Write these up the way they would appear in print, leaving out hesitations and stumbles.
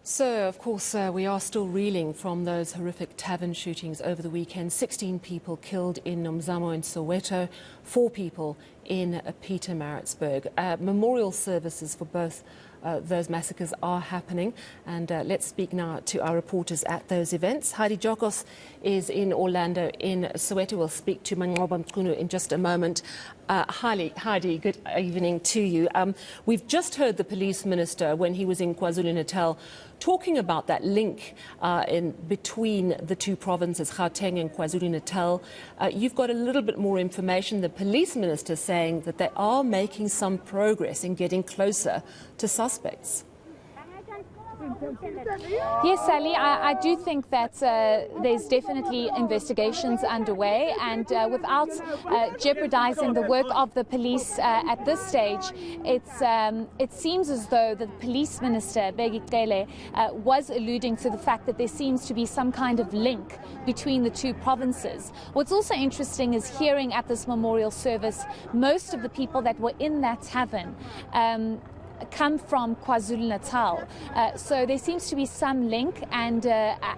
So, of course, we are still reeling from those horrific tavern shootings over the weekend. 16 people killed in Nomzamo in Soweto, 4 people in Pietermaritzburg. Memorial services for both those massacres are happening. And let's speak now to our reporters at those events. Heidi Jokos is in Orlando. In Soweto, we'll speak to Manqoba Mchunu in just a moment. Heidi, good evening to you. We've just heard the police minister, when he was in KwaZulu-Natal, talking about that link between the two provinces, Gauteng and KwaZulu-Natal. You've got a little bit more information. The police minister saying that they are making some progress in getting closer to suspects. Yes, Sally, I do think that there's definitely investigations underway, and without jeopardizing the work of the police at this stage, it seems as though the police minister, Bheki Cele, was alluding to the fact that there seems to be some kind of link between the two provinces. What's also interesting is hearing at this memorial service, most of the people that were in that tavern come from KwaZulu-Natal. So there seems to be some link, and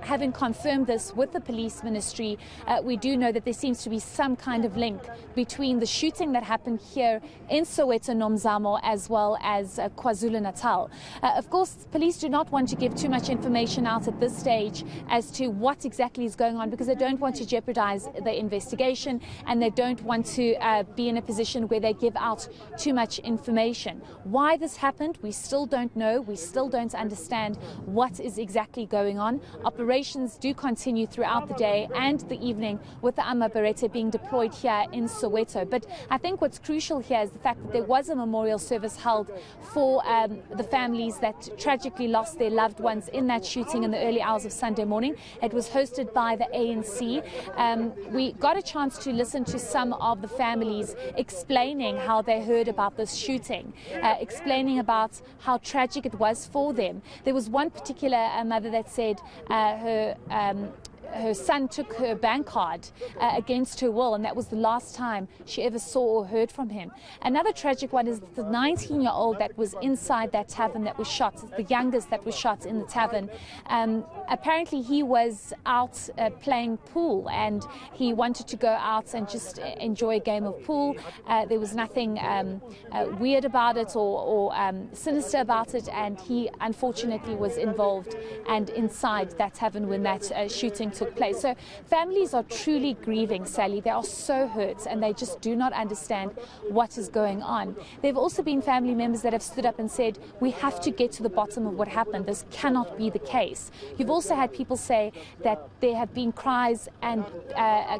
having confirmed this with the police ministry, we do know that there seems to be some kind of link between the shooting that happened here in Soweto, Nomzamo, as well as KwaZulu-Natal. Of course, police do not want to give too much information out at this stage as to what exactly is going on, because they don't want to jeopardize the investigation, and they don't want to be in a position where they give out too much information. Why this happened, we still don't know. We still don't understand what is exactly going on. Operations do continue throughout the day and the evening, with the Amabarete being deployed here in Soweto. But I think what's crucial here is the fact that there was a memorial service held for the families that tragically lost their loved ones in that shooting in the early hours of Sunday morning. It was hosted by the ANC. We got a chance to listen to some of the families explaining how they heard about this shooting, explaining about how tragic it was for them. There was one particular mother that said her son took her bank card against her will, and that was the last time she ever saw or heard from him. Another tragic one is the 19-year-old that was inside that tavern that was shot, the youngest that was shot in the tavern. Apparently he was out playing pool, and he wanted to go out and just enjoy a game of pool. There was nothing weird about it or sinister about it, and he unfortunately was involved and inside that tavern when that shooting took place. So families are truly grieving, Sally. They are so hurt, and they just do not understand what is going on. There have also been family members that have stood up and said, we have to get to the bottom of what happened. This cannot be the case. You've also had people say that there have been cries and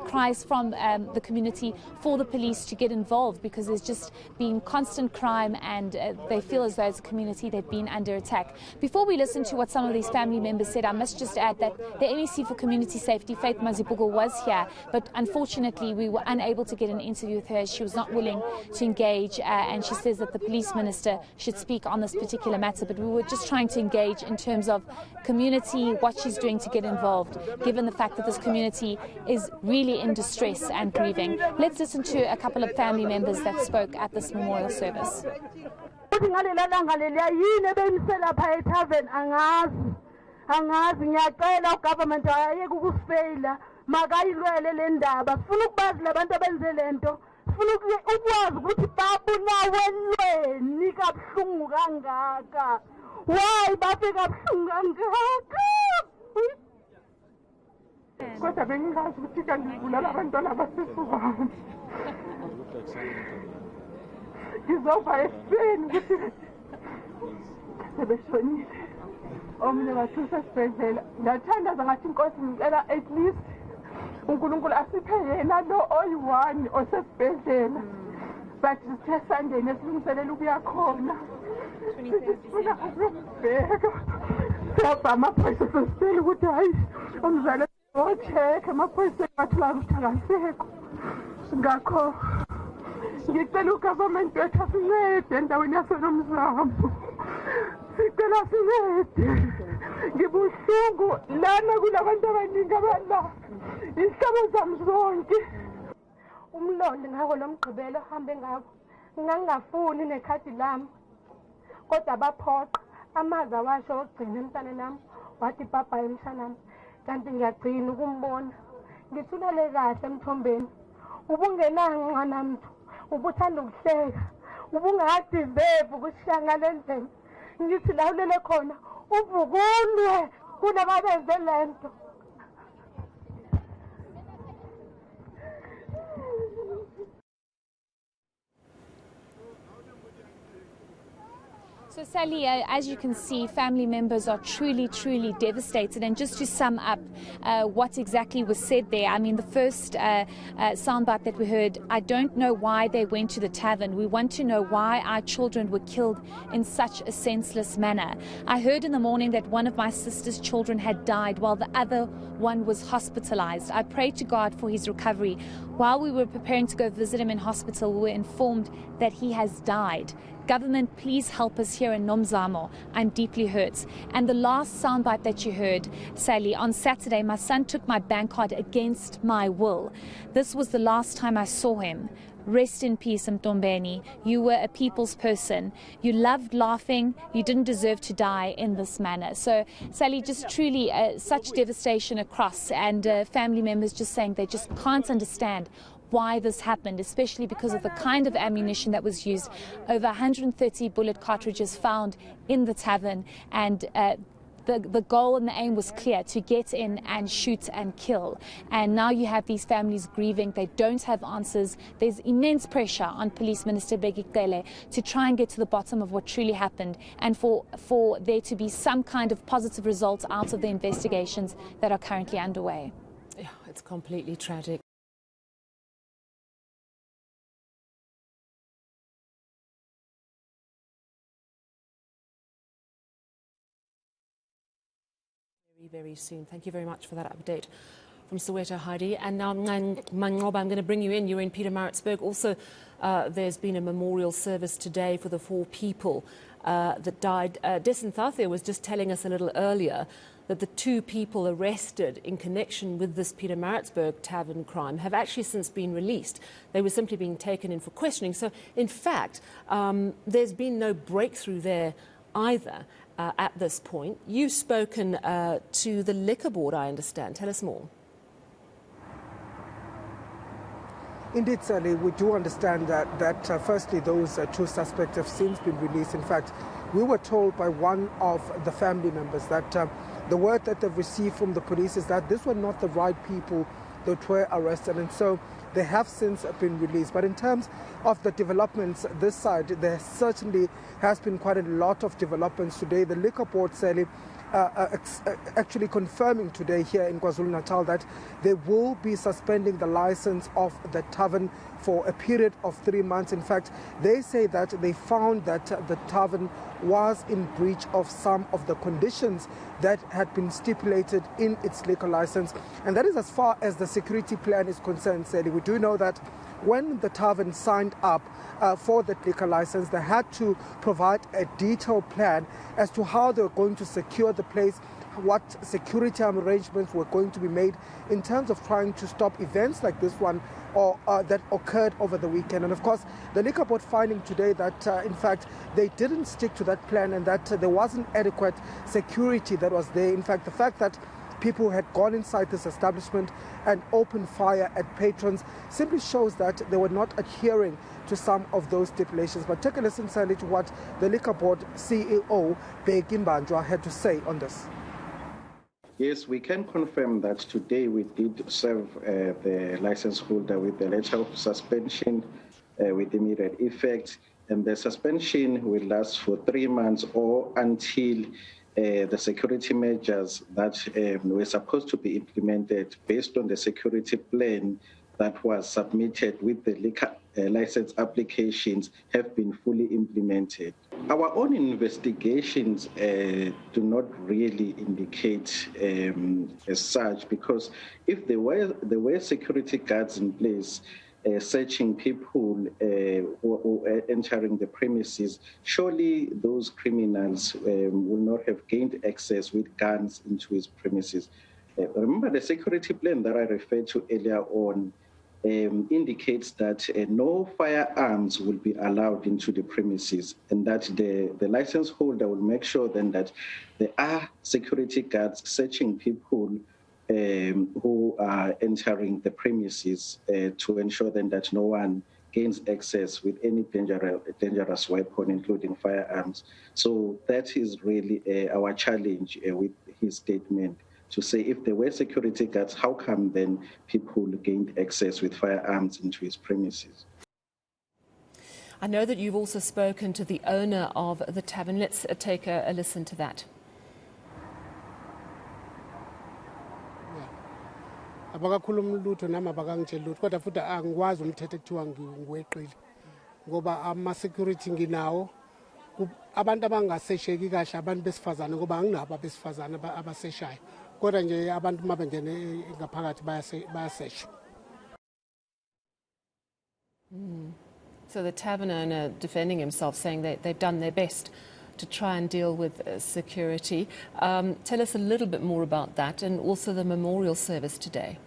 cries from the community for the police to get involved, because there's just been constant crime, and they feel as though as a community they've been under attack. Before we listen to what some of these family members said, I must just add that the MEC for Community Safety, Faith Mazibuko, was here, but unfortunately we were unable to get an interview with her. She was not willing to engage, and she says that the police minister should speak on this particular matter, but we were just trying to engage in terms of community, what she's doing to get involved, given the fact that this community is really in distress and grieving. Let's listen to a couple of family members that spoke at this memorial service. Angazi ngiyacela ugovernment ayeke ukusifeyila makayilwele le ndaba sifuna ukubazi labantu abenze lento sifuna ukwazi ukuthi babulaweni kabuhlungu kangaka why bafika kabuhlungu kangaka kodwa bengingazi ukuthi kandivula abantwana abasesibani ngizova esibeni ukuthi sebeshonile omunye wathusa esibhedlela ndathandaza ngathi inkosi ngicela at least uNkulunkulu asiphe yena lo oyi-1 osesibhedlela, but sithe sandeni esilungiselela ukuya khona sifuna ukubheka siyabha amaphoyisa sesitshela ukuthi hayi umzali o-check amaphoyisa athula ukuthi akasekho. Ngakho ngicela ugovernment wethu asincede endaweni yaseNomzamo. Sicela sincede. Ngibuhlungu lana kunabantu abaningi abala isihlabo zami zonke. Umlondo ngako lomgqibelo hambe ngako ngangafuni nekhadi lami kodwa baphoqa amaza washo ogcina emntaneni nami wathi papa emshanami kanti ngiyagcina ukumbona ngithulele kahle emthombeni ubungenancwana mntu ubuthanda ukuhleka ubungadeserve ukushiya ngale ndlela ngithi la ulele khona uvukulwe kunababenze lento. So Sally, as you can see, family members are truly, truly devastated. And just to sum up what exactly was said there, I mean, the first soundbite that we heard, I don't know why they went to the tavern. We want to know why our children were killed in such a senseless manner. I heard in the morning that one of my sister's children had died while the other one was hospitalized. I prayed to God for his recovery. While we were preparing to go visit him in hospital, we were informed that he has died. Government, please help us here in Nomzamo. I'm deeply hurt. And the last soundbite that you heard, Sally, on Saturday, my son took my bank card against my will. This was the last time I saw him. Rest in peace, Mtombeni. You were a people's person. You loved laughing. You didn't deserve to die in this manner. So, Sally, just truly such devastation across, and family members just saying they just can't understand why this happened, especially because of the kind of ammunition that was used. Over 130 bullet cartridges found in the tavern, and the goal and the aim was clear, to get in and shoot and kill. And now you have these families grieving. They don't have answers. There's immense pressure on Police Minister Bheki Cele to try and get to the bottom of what truly happened, and for there to be some kind of positive results out of the investigations that are currently underway. Yeah, it's completely tragic. Very soon. Thank you very much for that update from Soweto, Heidi. And now, Mangoba, I'm going to bring you in. You're in Pietermaritzburg. Also, there's been a memorial service today for the 4 people that died. Desin Thathir was just telling us a little earlier that the 2 people arrested in connection with this Pietermaritzburg tavern crime have actually since been released. They were simply being taken in for questioning. So, in fact, there's been no breakthrough there either. At this point, you've spoken to the liquor board, I understand. Tell us more. Indeed, Sally, we do understand that firstly, those 2 suspects have since been released. In fact, we were told by one of the family members that the word that they've received from the police is that these were not the right people that were arrested, and so they have since been released. But in terms of the developments this side, there certainly has been quite a lot of developments today. The liquor board, Sally, actually confirming today here in KwaZulu-Natal that they will be suspending the license of the tavern for a period of 3 months. In fact, they say that they found that the tavern was in breach of some of the conditions that had been stipulated in its liquor license. And that is as far as the security plan is concerned, Sally. We do know that when the tavern signed up for that liquor license, they had to provide a detailed plan as to how they were going to secure the place, what security arrangements were going to be made in terms of trying to stop events like this one or that occurred over the weekend. And of course, the liquor board finding today that in fact they didn't stick to that plan and that there wasn't adequate security that was there. In fact, the fact that people had gone inside this establishment and opened fire at patrons simply shows that they were not adhering to some of those stipulations. But take a listen, Sally, to what the liquor board CEO, Bheki Mbanjwa, had to say on this. Yes, we can confirm that today we did serve the license holder with a letter of suspension with immediate effect, and the suspension will last for 3 months or until the security measures that were supposed to be implemented based on the security plan that was submitted with the liquor license applications have been fully implemented. Our own investigations do not really indicate as such, because if there were security guards in place searching people who are entering the premises, surely those criminals will not have gained access with guns into his premises. Remember the security plan that I referred to earlier on indicates that no firearms will be allowed into the premises, and that the license holder will make sure then that there are security guards searching people who are entering the premises to ensure then that no one gains access with any dangerous weapon, including firearms. So that is really our challenge with his statement, to say if there were security guards, how come then people gained access with firearms into his premises? I know that you've also spoken to the owner of the tavern. Let's take a listen to that. Abakakhuluma lutho nami abakangitshela lutho kodwa futhi angikwazi umthetho ekuthiwa ngiweqile ngoba ama-security nginawo abantu abangasesheki kahle abantu besifazane ngoba anginabo abesifazane abaseshayo kodwa nje abantu uma bengene ngaphakathi bayaseshwa. So the tavern owner defending himself, saying that they've done their best to try and deal with security. Tell us a little bit more about that, and also the memorial service today.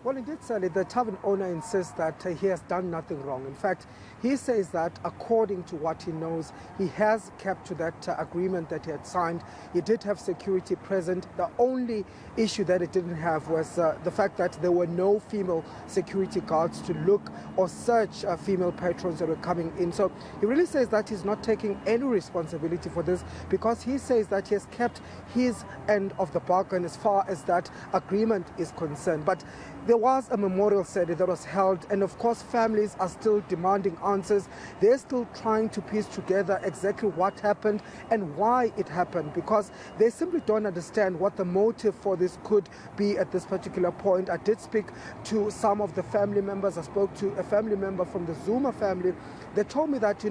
Well, indeed, Sally, the tavern owner insists that he has done nothing wrong. In fact, he says that according to what he knows, he has kept to that agreement that he had signed. He did have security present. The only issue that it didn't have was the fact that there were no female security guards to look or search female patrons that were coming in. So he really says that he's not taking any responsibility for this, because he says that he has kept his end of the bargain as far as that agreement is concerned. But there was a memorial ceremony that was held, and of course families are still demanding answers. They're still trying to piece together exactly what happened and why it happened, because they simply don't understand what the motive for this could be at this particular point. I did speak to some of the family members. I spoke to a family member from the Zuma family. They told me that,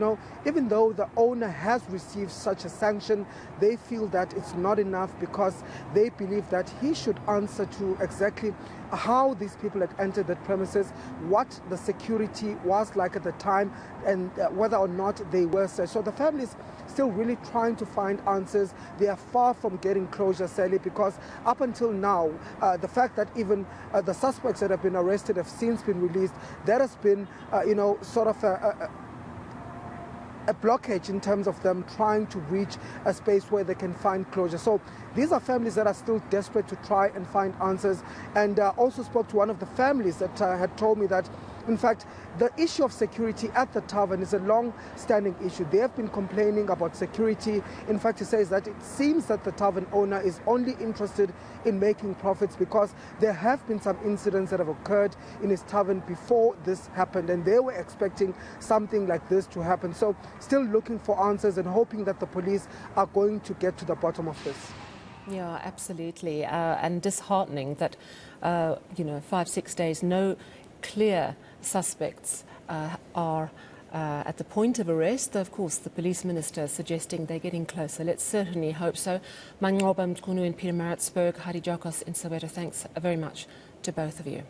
even though the owner has received such a sanction, they feel that it's not enough, because they believe that he should answer to exactly how these people had entered the premises, what the security was like at the time, and whether or not they were searched. So the family is still really trying to find answers. They are far from getting closure, Sally, because up until now, the fact that even the suspects that have been arrested have since been released, that has been, sort of a blockage in terms of them trying to reach a space where they can find closure. So these are families that are still desperate to try and find answers. And also spoke to one of the families that had told me that, in fact, the issue of security at the tavern is a long-standing issue. They have been complaining about security. In fact, he says that it seems that the tavern owner is only interested in making profits, because there have been some incidents that have occurred in his tavern before this happened, and they were expecting something like this to happen. So still looking for answers and hoping that the police are going to get to the bottom of this. Yeah, absolutely. And disheartening that, 5-6 days, no clear suspects are at the point of arrest. Of course, the police minister suggesting they're getting closer. Let's certainly hope so. Mangoba Mkunu in Pietermaritzburg, Heidi Jokos in Soweto, thanks very much to both of you.